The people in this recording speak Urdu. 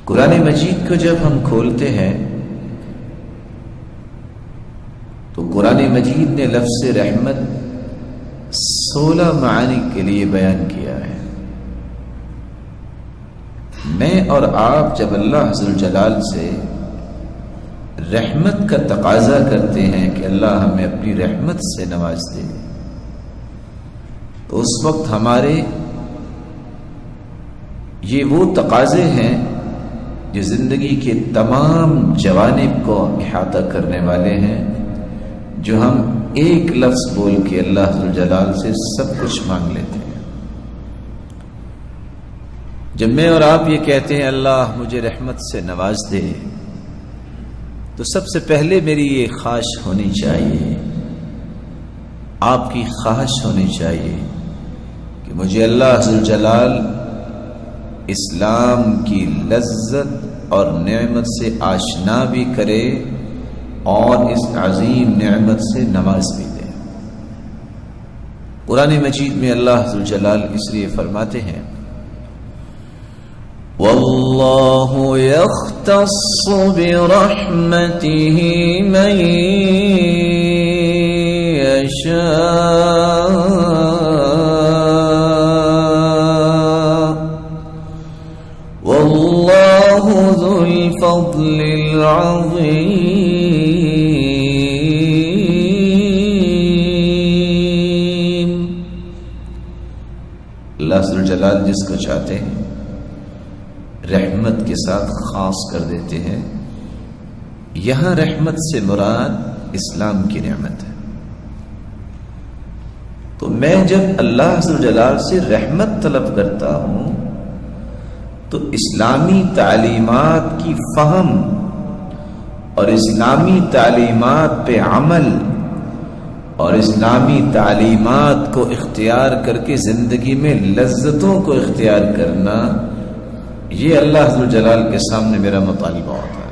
قرآن مجید کو جب ہم کھولتے ہیں تو قرآن مجید نے لفظ رحمت 16 معانی کے لیے بیان کیا ہے۔ میں اور آپ جب اللہ عز وجل سے رحمت کا تقاضا کرتے ہیں کہ اللہ ہمیں اپنی رحمت سے نواز دے، تو اس وقت ہمارے یہ وہ تقاضے ہیں جو زندگی کے تمام جوانب کو احاطہ کرنے والے ہیں، جو ہم ایک لفظ بول کے اللہ عز وجل سے سب کچھ مانگ لیتے ہیں۔ جب میں اور آپ یہ کہتے ہیں اللہ مجھے رحمت سے نواز دے، تو سب سے پہلے میری یہ خواہش ہونی چاہیے، آپ کی خواہش ہونی چاہیے کہ مجھے اللہ عز وجل اسلام کی لذت اور نعمت سے آشنا بھی کرے اور اس عظیم نعمت سے نواز بھی دے۔ قرآن مجید میں اللہ عز وجل اس لیے فرماتے ہیں واللہ یختص برحمتہ من یشاء واللہ ذو الفضل العظیم۔ اللہ عز وجل جس کو چاہتے ہیں رحمت کے ساتھ خاص کر دیتے ہیں۔ یہاں رحمت سے مراد اسلام کی نعمت ہے۔ تو میں جب اللہ عز وجل سے رحمت طلب کرتا ہوں تو اسلامی تعلیمات کی فہم اور اسلامی تعلیمات پہ عمل اور اسلامی تعلیمات کو اختیار کر کے زندگی میں لذتوں کو اختیار کرنا، یہ اللہ عز و جلال کے سامنے میرا مطالبہ ہوتا ہے۔